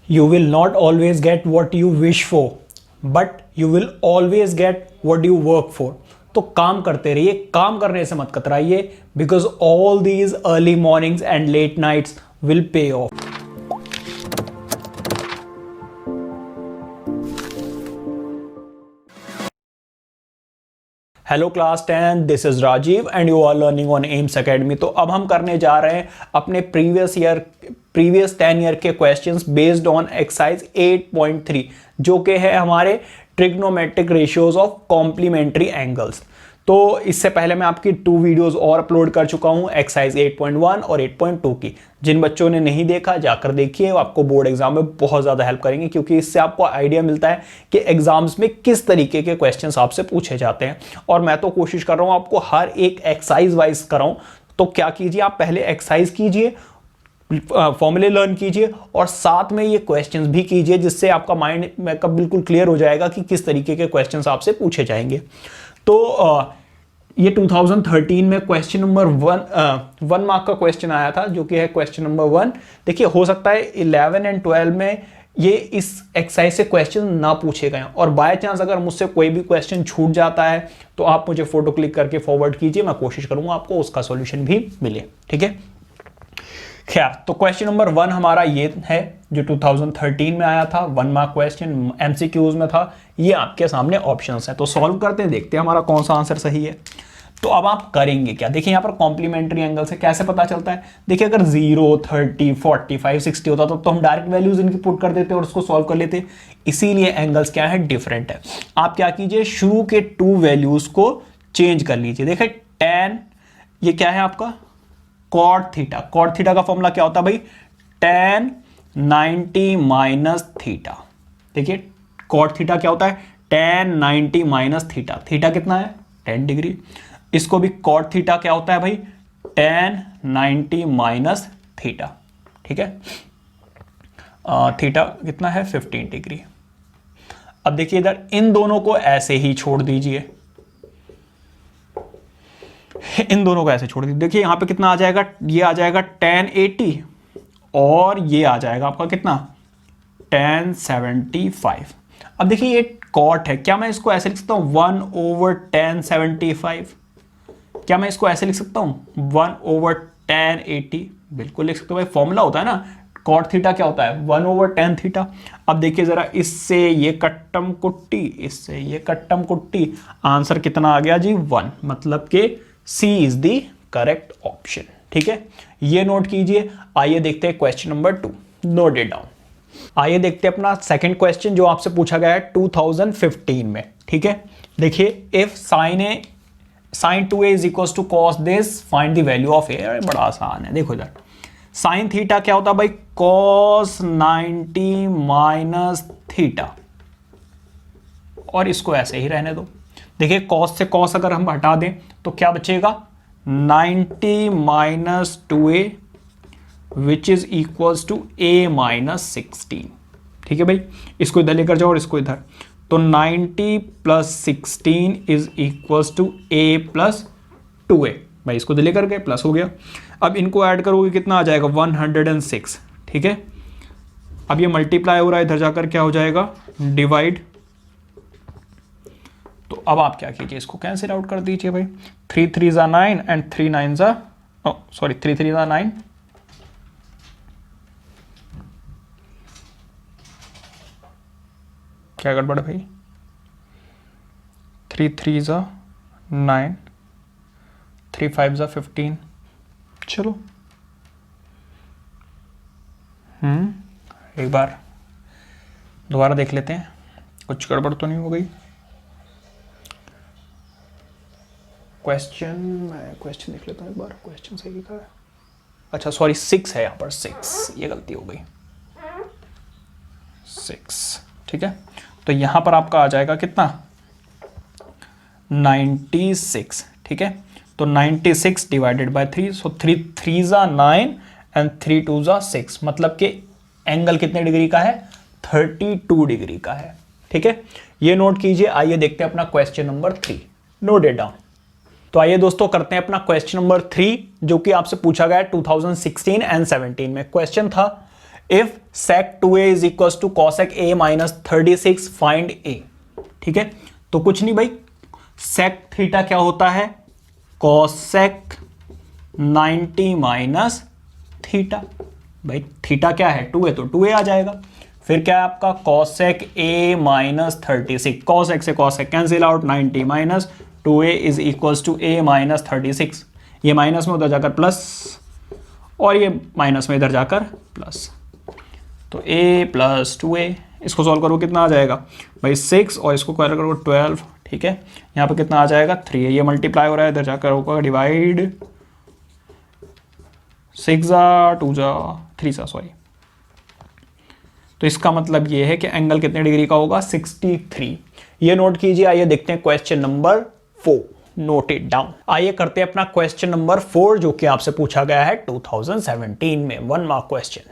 You will not always get what you wish for, but you will always get what you work for. तो काम करते रहिए, काम करने से मत कतराइए, because all these early mornings and late nights will pay off. Hello class 10, this is Rajeev and you are learning on Aims Academy. तो अब हम करने जा रहे हैं अपने प्रीवियस 10 ईयर के क्वेश्चंस बेस्ड ऑन एक्सरसाइज 8.3 जो कि है हमारे trigonometric ratios of complementary angles. तो इससे पहले मैं आपकी 2 वीडियोस और अपलोड कर चुका हूं एक्सरसाइज 8.1 और 8.2 की। जिन बच्चों ने नहीं देखा जाकर देखिए, वो आपको बोर्ड एग्जाम में बहुत ज़्यादा हेल्प करेंगे, क्योंकि इससे आपको आइडिया मिलता है कि एग्जाम्स में किस तरीके के क्वेश्चंस आपसे पूछे जाते हैं। और मैं तो कोशिश कर रहा हूँ आपको हर एक एक्सरसाइज वाइज कराऊँ। तो क्या कीजिए, आप पहले एक्सरसाइज कीजिए, फॉर्मूले लर्न कीजिए और साथ में ये क्वेश्चंस भी कीजिए, जिससे आपका माइंड मेकअप बिल्कुल क्लियर हो जाएगा कि किस तरीके के क्वेश्चंस आपसे पूछे जाएंगे। तो ये 2013 में क्वेश्चन नंबर 1 मार्क का क्वेश्चन आया था, जो कि है क्वेश्चन नंबर 1। देखिए, हो सकता है 11 एंड 12 में ये इस एक्सरसाइज से क्वेश्चन ना पूछे गए, और बाय चांस अगर मुझसे कोई भी क्वेश्चन छूट जाता है तो आप मुझे फोटो क्लिक करके फॉरवर्ड कीजिए, मैं कोशिश करूंगा आपको उसका सॉल्यूशन भी मिले। ठीक है, खैर, तो क्वेश्चन नंबर 1 हमारा ये है जो 2013 में आया था, 1 मार्क क्वेश्चन एमसीक्यूज में था। ये आपके सामने ऑप्शंस हैं, तो सॉल्व करते हैं, देखते हैं हमारा कौन सा आंसर सही है। तो अब आप करेंगे क्या, देखिए यहाँ पर कॉम्प्लीमेंट्री एंगल से कैसे पता चलता है। देखिए, अगर 0, 30, 45, 60 होता तो हम डायरेक्ट वैल्यूज इनकी पुट कर देते और उसको सॉल्व कर लेते। इसीलिए एंगल्स क्या है, डिफरेंट है। आप क्या कीजिए, शुरू के 2 वैल्यूज को चेंज कर लीजिए। देखिए, tan, ये क्या है आपका कॉट थीटा। कॉट थीटा का फॉर्मूला क्या होता है भाई, tan 90 माइनस थीटा। देखिए, कॉट थीटा क्या होता है, tan 90 माइनस थीटा। थीटा कितना है, 10 डिग्री। इसको भी कॉट थीटा क्या होता है भाई, tan 90 माइनस थीटा। ठीक है, थीटा कितना है, 15 डिग्री। अब देखिए इधर इन दोनों को ऐसे ही छोड़ दीजिए, इन दोनों को ऐसे छोड़ दीजिए। देखिए यहां पे कितना आ जाएगा, ये आ जाएगा tan 80 और ये आ जाएगा आपका कितना, tan 75। अब देखिए ये कॉट है, क्या मैं इसको ऐसे लिख सकता हूं 1/tan 75? क्या मैं इसको ऐसे लिख सकता हूं 1/tan 80? बिल्कुल लिख सकते हो भाई, फॉर्मूला होता है ना, कॉट थीटा क्या होता है 1/tan थीटा। अब देखिए जरा, इससे ये कट्टम कुट्टी, इससे ये कट्टम कुट्टी, आंसर कितना आ गया जी, 1। मतलब के C is the correct option. ठीक है, ये नोट कीजिए। आइए देखते हैं question number 2, note it down. आइए देखते हैं अपना सेकंड क्वेश्चन जो आपसे पूछा गया है 2015 में। ठीक है, देखिए, if sin 2a is equal to cos this, find the value of a। बड़ा आसान है, देखो इधर sin थीटा क्या होता है भाई, cos 90 माइनस थीटा, और इसको ऐसे ही रहने दो। देखिए, cos से cos अगर हम हटा दें तो क्या बचेगा, 90 minus 2a which is equals to a minus 16। ठीक है भाई, इसको इधर लेकर जाओ और इसको इधर, तो 90 plus 16 is equals to a plus 2a। भाई इसको इधर लेकर गए, प्लस हो गया। अब इनको ऐड करोगे कितना आ जाएगा, 106। ठीक है, अब ये मल्टीप्लाई हो रहा है, इधर जाकर क्या हो जाएगा, डिवाइड। तो अब आप क्या कीजिए, इसको कैंसिल आउट कर दीजिए भाई, 3 3 जा 9 एंड 3 9 जा 3 3 जा 9। क्या गड़बड़ है भाई, 3 3 जा 9, 3 5 जा 15। चलो एक बार दोबारा देख लेते हैं, कुछ गड़बड़ तो नहीं हो गई। क्वेश्चन देख लेता हूँ एक बार, क्वेश्चन सही लिखा है। अच्छा सॉरी, 6 है यहाँ पर, 6, ये गलती हो गई, 6। ठीक है, तो यहाँ पर आपका आ जाएगा कितना, 96। ठीक है, तो 96 डिवाइडेड बाय 3, सो 3 3 जा 9 एंड 3 2 जा 6, मतलब कि एंगल कितने डिग्री का है, 32 डिग्री का है। ठीक है, ये नोट कीजिए। आइए देखते हैं अपना question number 3, note it down. तो आइए दोस्तों करते हैं अपना क्वेश्चन नंबर 3, जो कि आपसे पूछा गया है 2016 एंड 17 में। क्वेश्चन था, if sec 2a is equal to cosec a minus 36 find a। ठीक है, तो कुछ नहीं भाई, sec थीटा क्या होता है, cosec 90 माइनस थीटा। भाई थीटा क्या है, 2a, तो 2a आ जाएगा। फिर क्या है आपका cosec a माइनस 36, cosec से cosec cancel out, 90 minus 2a is equal to a minus 36। ये माइनस में उधर जाकर प्लस और ये माइनस में इधर जाकर प्लस, तो a प्लस 2a। इसको सॉल्व करो कितना आ जाएगा भाई 6, और इसको कर करो 12। ठीक है, यहाँ पे कितना आ जाएगा 3, ये मल्टीप्लाई हो रहा है, इधर जाकर होगा डिवाइड, 6 जा 2 जा 3 जा, सॉरी। तो इसका मतलब ये है कि एंगल कितने डिग्री का होगा, 63। ये नोट कीजिए। आइए देखते हैं question number 4, note it down. आइए करते हैं अपना क्वेश्चन नंबर 4, जो कि आपसे पूछा गया है 2017 में, 1 मार्क क्वेश्चन।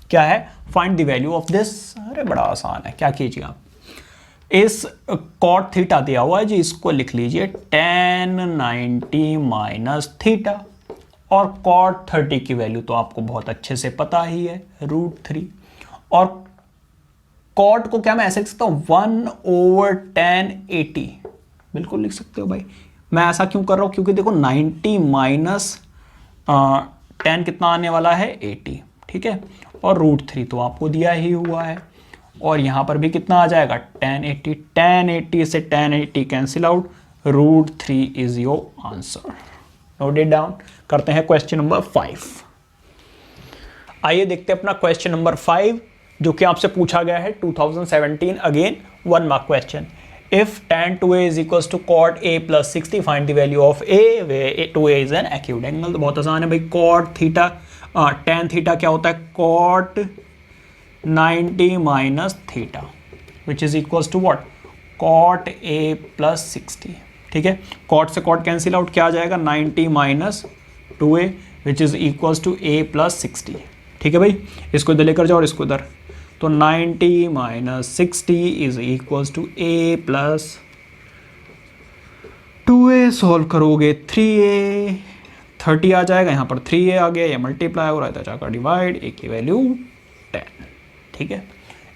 क्या है, find the value of this. अरे बड़ा आसान है, क्या कीजिए आप, इस कॉट थीटा दिया हुआ है जी, इसको लिख लीजिए tan 90 माइनस थीटा, और कॉट 30 की वैल्यू तो आपको बहुत अच्छे से पता ही है, √3। और कॉट को क्या मैं ऐसे लिख सकता हूं, 1/tan 80, बिल्कुल लिख सकते हो भाई। मैं ऐसा क्यों कर रहा हूं, क्योंकि देखो 90 माइनस tan कितना आने वाला है, 80। ठीक है, और √3 तो आपको दिया ही हुआ है, और यहां पर भी कितना आ जाएगा, tan 80। tan 80 से tan 80 cancel out, √3 is your answer. Note it down. करते हैं क्वेश्चन नंबर 5। आइए देखते हैं अपना क्वेश्चन नंबर 5, जो कि आपसे पूछा गया है 2017, again 1 mark question. If tan 2a is equal to cot a plus 60 find the value of a, where 2a is an acute angle. तो बहुत आसान है भाई, cot थीटा, tan थीटा क्या होता है, cot 90 minus theta, which is equal to what, cot a plus 60। ठीक है, cot से cot कैंसिल आउट, क्या आ जाएगा 90 minus 2a which is equal to a plus 60। ठीक है भाई, इसको इधर लेकर जाओ और इसको इधर, तो 90 minus 60 is equal to a plus 2a। Solve करोगे 3a, 30 आ जाएगा, यहाँ पर 3a आ गया, ये मल्टीप्लाई हो रहा है, जाकर डिवाइड, a की वैल्यू 10। ठीक है,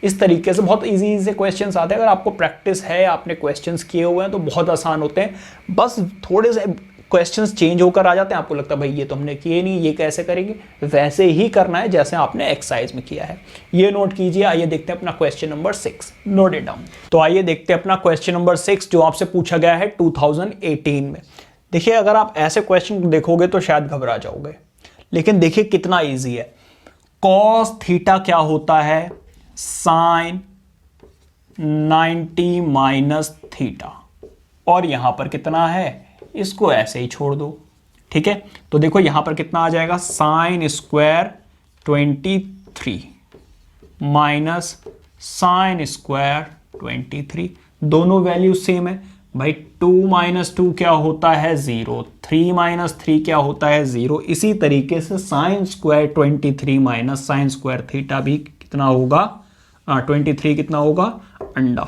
इस तरीके से बहुत इजी से क्वेश्चंस आते हैं। अगर आपको प्रैक्टिस है, आपने क्वेश्चंस किए हुए हैं, तो बहुत आसान होते हैं। बस थोड़े से क्वेश्चंस चेंज होकर आ जाते हैं, आपको लगता है भाई ये तो हमने किए नहीं, ये कैसे करेंगे, वैसे ही करना है जैसे आपने एक्सरसाइज में किया है। ये नोट कीजिए। आइए देखते हैं अपना question number 6, note it down. तो आइए देखते हैं अपना क्वेश्चन नंबर 6, जो आपसे पूछा गया है 2018 में। देखिए, अगर आप ऐसे क्वेश्चन देखोगे तो शायद घबरा जाओगे, लेकिन देखिए कितना ईजी है। कॉस थीटा क्या होता है, साइन 90 माइनस थीटा, और यहां पर कितना है, इसको ऐसे ही छोड़ दो। ठीक है, तो देखो यहां पर कितना आ जाएगा, sine square 23 minus sine square 23, दोनों वैल्यू सेम है भाई। 2 माइनस 2 क्या होता है, 0, 3 माइनस 3 क्या होता है, 0। इसी तरीके से sine square 23 minus sine square theta भी कितना होगा, 23 कितना होगा, अंडा।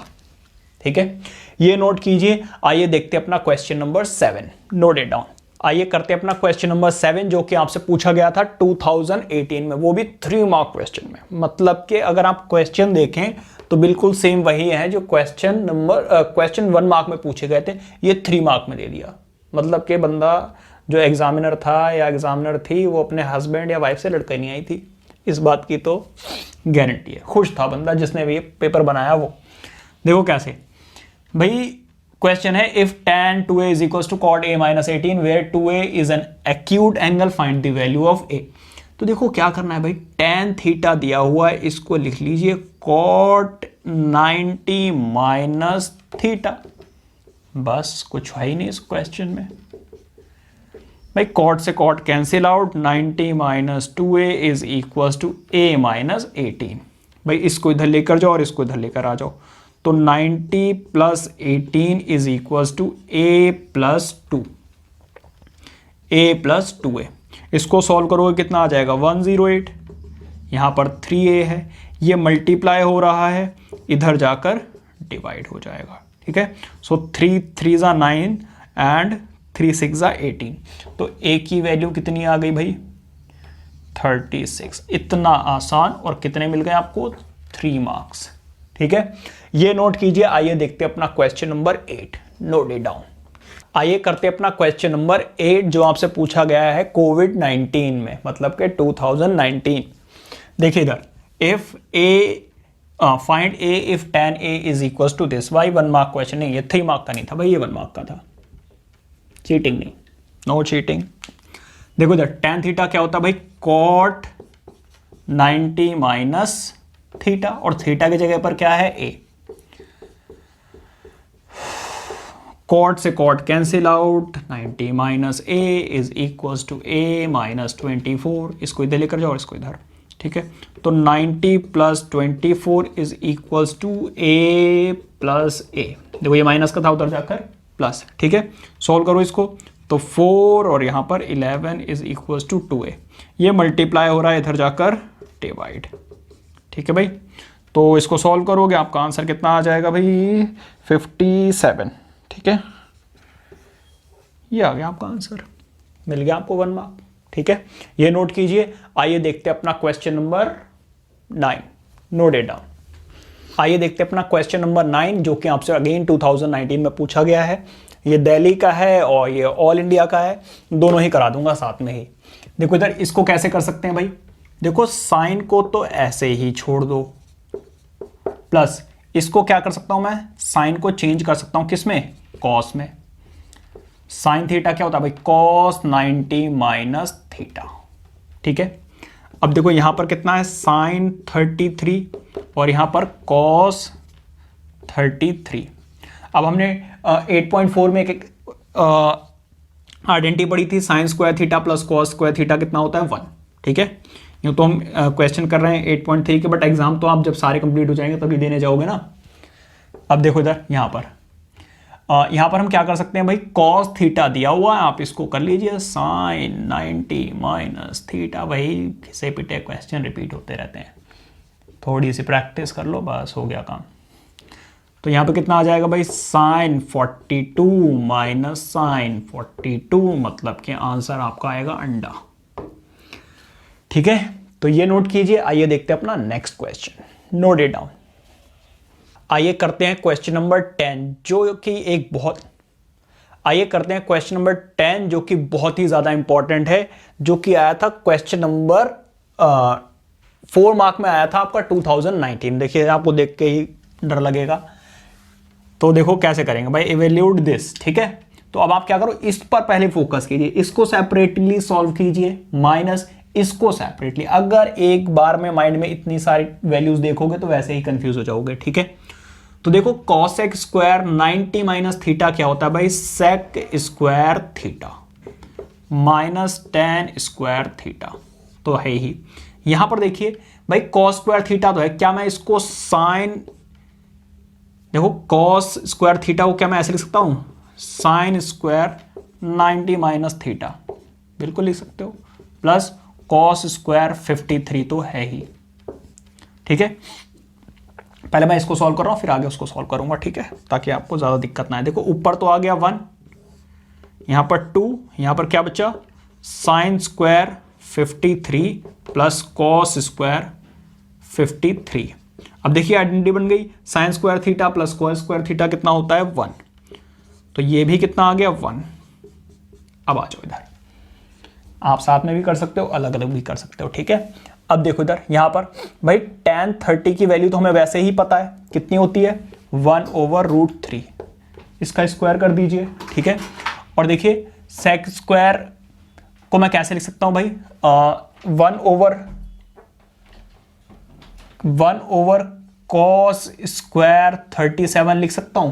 ठीक है, ये नोट कीजिए। आइए देखते हैं अपना question number 7, note it down. आइए करते हैं अपना क्वेश्चन नंबर 7, जो कि आपसे पूछा गया था 2018 में, वो भी 3 मार्क क्वेश्चन में। मतलब कि अगर आप क्वेश्चन देखें तो बिल्कुल सेम वही है जो क्वेश्चन 1 मार्क में पूछे गए थे, ये 3 मार्क में दे दिया। मतलब कि बंदा जो एग्जामिनर था या एग्जामिनर थी, वो अपने हस्बैंड या वाइफ से लड़के नहीं आई थी, इस बात की तो गारंटी है। खुश था बंदा जिसने भी पेपर बनाया वो। देखो कैसे भाई, क्वेश्चन है if tan 2a is equals to cot a minus 18 where 2a is an acute angle find the value of a। तो देखो क्या करना है भाई, tan थीटा दिया हुआ है, इसको लिख लीजिए cot 90 माइनस थीटा। बस कुछ है ही नहीं इस क्वेश्चन में भाई, cot से cot cancel out, 90 minus 2a is equal to a minus 18। भाई इसको इधर लेकर जाओ और इसको इधर लेकर आ जाओ, तो 90 plus 18 is equal to a plus 2, a plus 2a। इसको सॉल्व करोगे कितना आ जाएगा, 108। यहाँ पर 3a है, ये मल्टीप्लाई हो रहा है, इधर जाकर डिवाइड हो जाएगा। ठीक है, सो 3 3 जा 9 एंड 3 6 जा 18। तो a की वैल्यू कितनी आ गई भाई, 36। इतना आसान, और कितने मिल गए आपको? 3 मार्क्स। ठीक है, ये नोट कीजिए। आइए देखते हैं अपना question number 8, note it down. आइए करते हैं अपना क्वेश्चन नंबर 8 जो आपसे पूछा गया है कोविड-19 में, मतलब के 2019। देखिए इधर, if A find A if tan a is equal to this. भाई 1 मार्क क्वेश्चन नहीं, ये 3 मार्क का नहीं था भाई, ये 1 मार्क का था। चीटिंग नहीं, नो चीटिंग। देखो इधर tan थीटा क्या होता है भाई? cot 90 माइनस थीटा, और थीटा की जगह पर क्या है? a। cot से cot cancel out, 90 minus a is equal to a minus 24। इसको इधर लेकर जाओ और इसको इधर। ठीक है, तो 90 plus 24 is equal to a plus a। देखो ये माइनस का था, उधर जाकर प्लस। ठीक है, सॉल्व करो इसको, तो 4 और यहां पर 11 इज इक्वल टू 2a। ये मल्टीप्लाई हो रहा है, इधर जाकर डिवाइड। ठीक है भाई, तो इसको सॉल्व करोगे, आपका आंसर कितना आ जाएगा भाई? 57। ठीक है, ये आ गया आपका आंसर, मिल गया आपको 1 मार्क। ठीक है, ये नोट कीजिए। आइए देखते हैं अपना question number 9, note it down. आइए देखते हैं अपना क्वेश्चन नंबर 9 जो कि आपसे अगेन 2019 में पूछा गया है। ये दिल्ली का है और ये ऑल इंडिया का है, दोनों ही करा दूंगा साथ में ही। देखो इधर इसको कैसे कर सकते हैं भाई? देखो साइन को तो ऐसे ही छोड़ दो, प्लस इसको क्या कर सकता हूं मैं? साइन को चेंज कर सकता हूं, किसमें? कॉस में। साइन थीटा क्या होता है भाई? Cos 90 minus theta. ठीक है, अब देखो यहां पर कितना है? साइन 33 और यहां पर कॉस 33। अब हमने 8.4 में एक आइडेंटिटी पढ़ी थी, sine square theta plus cos square theta कितना होता है? 1। ठीक है, यूँ तो हम क्वेश्चन कर रहे हैं 8.3 के, बट एग्जाम तो आप जब सारे कंप्लीट हो जाएंगे तभी देने जाओगे ना। अब देखो इधर यहां पर हम क्या कर सकते हैं भाई? कॉस थीटा दिया हुआ है, आप इसको कर लीजिए साइन 90 माइनस थीटा। वही घिसे पिटे क्वेश्चन रिपीट होते रहते हैं, थोड़ी सी प्रैक्टिस कर लो, बस हो गया काम। तो यहां पे कितना आ जाएगा भाई? साइन 42 माइनस साइन 42, मतलब कि आंसर आपका आएगा अंडा। ठीक है, तो ये नोट कीजिए। आइए देखते हैं अपना next question, note it down. आइए करते हैं क्वेश्चन नंबर 10 जो कि एक बहुत आइए करते हैं क्वेश्चन नंबर 10 जो कि बहुत ही ज्यादा इंपॉर्टेंट है, जो कि आया था क्वेश्चन नंबर 4 मार्क में आया था आपका 2019। देखिए आपको देख के ही डर लगेगा, तो देखो कैसे करेंगे भाई? Evaluate this. ठीक है, तो अब आप क्या करो, इस पर पहले फोकस कीजिए, इसको सेपरेटली सॉल्व कीजिए, माइनस इसको सेपरेटली। अगर एक बार में माइंड में इतनी सारी वैल्यूज देखोगे तो वैसे ही कंफ्यूज हो जाओगे। ठीक है, तो देखो कॉसेक स्क्वायर 90 माइनस थीटा क्या होता है भाई? Sec square theta minus tan square theta, तो है ही। यहां पर देखिए भाई कॉस स्क्वायर थीटा तो है, क्या मैं इसको साइन, देखो कॉस स्क्वायर थीटा को क्या मैं ऐसे लिख सकता हूं? साइन स्क्वायर 90 माइनस थीटा, बिल्कुल लिख सकते हो, प्लस कॉस स्क्वायर 53 तो है ही। ठीक है, पहले मैं इसको सॉल्व कर रहा हूं, फिर आगे उसको सॉल्व करूंगा। ठीक है, ताकि आपको ज्यादा दिक्कत ना आए। देखो ऊपर तो आ गया 1, यहां पर 2, यहां पर क्या बचा? Sine square 53 plus cos square 53। अब देखिए आइडेंटिटी बन गई, sine square theta plus cos square theta कितना होता है? 1। तो ये भी कितना आ गया? 1। अब आ जाओ इधर, आप साथ में भी कर सकते हो, अलग अलग भी कर सकते हो। ठीक है, अब देखो इधर यहां पर भाई tan 30 की वैल्यू तो हमें वैसे ही पता है, कितनी होती है? 1/√3। इसका स्क्वायर कर दीजिए। ठीक है, और देखिए सेक स्क्वायर को मैं कैसे लिख सकता हूं भाई? 1/1 कॉस स्क्वायर 37 लिख सकता हूं,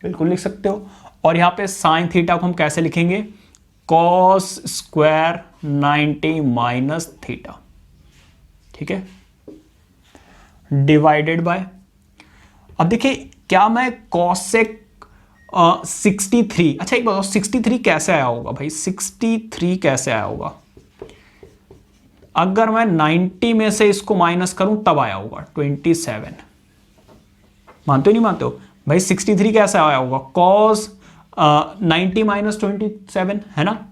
बिल्कुल लिख सकते हो। और यहां पे साइन थीटा को हम कैसे लिखेंगे? Cos square 90 minus theta. ठीक है, डिवाइडेड बाय, अब देखिए क्या मैं कॉसेक 63, अच्छा एक बताओ 63 कैसे आया होगा भाई? 63 कैसे आया होगा? अगर मैं 90 में से इसको माइनस करूं तब आया होगा 27। मानते हो नहीं मानते हो भाई? 63 कैसे आया होगा? कॉस 90 माइनस 27 है ना।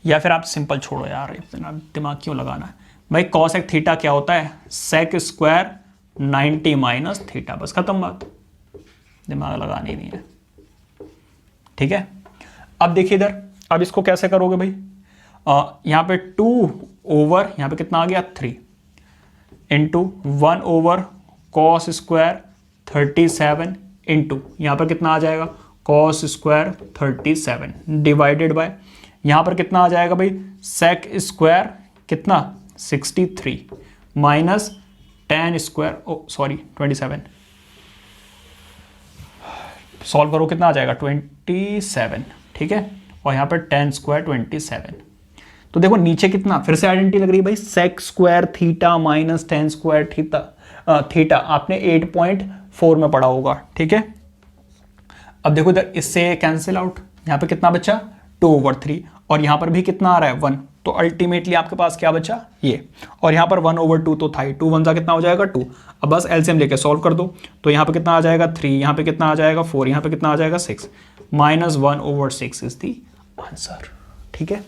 या फिर आप सिंपल छोड़ो यार, इतना दिमाग क्यों लगाना है भाई। कॉसेक थीटा क्या होता है, सेक स्क्वायर 90 माइनस थीटा, बस खत्म बात, दिमाग लगानी नहीं है, ठीक है। अब देखिए इधर, अब इसको कैसे करोगे भाई, यहां पे 2 ओवर यहां पे कितना आ गया 3 into 1 over cos square 37 into यहां पर कितना आ जाएगा कॉस स्क्वायर 37 डिवाइडेड बाय यहां पर कितना आ जाएगा भाई सेक स्क्वायर कितना 63 माइनस tan स्क्वायर, ओ सॉरी 27, सॉल्व करो कितना आ जाएगा 27, ठीक है। और यहां पर tan स्क्वायर 27, तो देखो नीचे कितना फिर से आइडेंटिटी लग रही है भाई, sec square theta minus tan square theta आपने 8.4 में पढ़ा होगा, ठीक है। अब देखो इधर इससे कैंसिल आउट, यहां पे कितना बचा 2/3 और यहां पर भी कितना आ रहा है 1, तो अल्टीमेटली आपके पास क्या बचा ये, और यहां पर 1/2 तो था ही, 2 1 कितना हो जाएगा 2। अब बस एलसीएम लेके सॉल्व कर दो, तो यहां पे कितना आ जाएगा 3, यहां पे कितना आ जाएगा 4, यहां पे कितना आ जाएगा 6, माइनस 1/6 इज दी आंसर, ठीक है।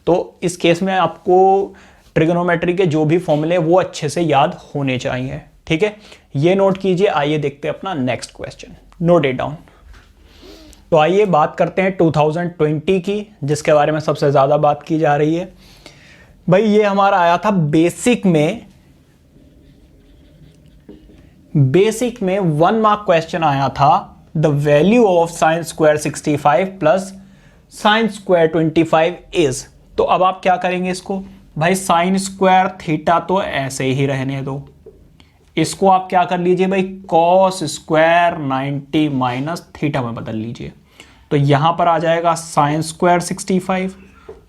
तो इस केस में आपको ट्रिगोनोमेट्री के जो भी फॉर्मूले वो अच्छे से याद होने चाहिए, ठीक है। ये नोट कीजिए। आइए देखते हैं अपना next question, note it down. तो आइए बात करते हैं 2020 की, जिसके बारे में सबसे ज्यादा बात की जा रही है भाई। ये हमारा आया था बेसिक में 1 मार्क क्वेश्चन आया था, the value of sine square 65 plus sine square 25 is. तो अब आप क्या करेंगे इसको भाई, साइन स्क्वायर थीटा तो ऐसे ही रहने दो, इसको आप क्या कर लीजिए भाई कॉस स्क्वायर 90 माइनस थीटा में बदल लीजिए। तो यहां पर आ जाएगा साइन स्क्वायर 65,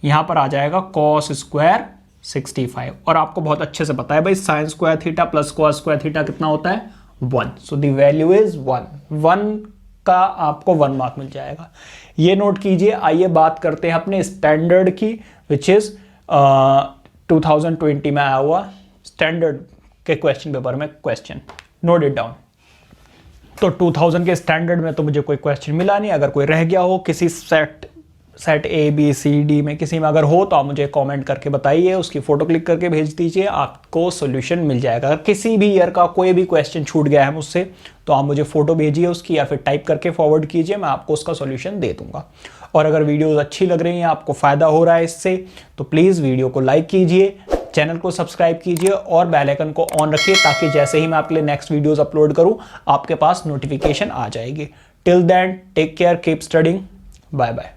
यहां पर आ जाएगा कॉस स्क्वायर 65, और आपको बहुत अच्छे से पता है भाई sine square theta plus cos square theta कितना होता है 1, सो द वैल्यू इज 1 का आपको 1 मार्क मिल जाएगा। ये नोट कीजिए। आइए बात करते हैं अपने स्टैंडर्ड की, विच इज 2020 में आया हुआ स्टैंडर्ड के क्वेश्चन पेपर में क्वेश्चन, नोट इट डाउन। तो 2000 के स्टैंडर्ड में तो मुझे कोई क्वेश्चन मिला नहीं, अगर कोई रह गया हो किसी set A B C D में किसी में अगर हो तो आप मुझे कमेंट करके बताइए, उसकी फोटो क्लिक करके भेज दीजिए, आपको सॉल्यूशन मिल जाएगा। अगर किसी भी ईयर का कोई भी क्वेश्चन छूट गया है मुझसे तो आप मुझे फोटो भेजिए उसकी, या फिर टाइप करके फॉरवर्ड कीजिए, मैं आपको उसका सॉल्यूशन दे दूंगा। और अगर वीडियोस अच्छी लग रही हैं, आपको फायदा हो रहा है इससे, तो प्लीज़ वीडियो को लाइक कीजिए, चैनल को सब्सक्राइब कीजिए और बेल आइकन को ऑन रखिए, ताकि जैसे ही मैं आपके लिए नेक्स्ट वीडियोस अपलोड करूं आपके पास नोटिफिकेशन आ जाएगी। Till then take care, keep studying, bye bye.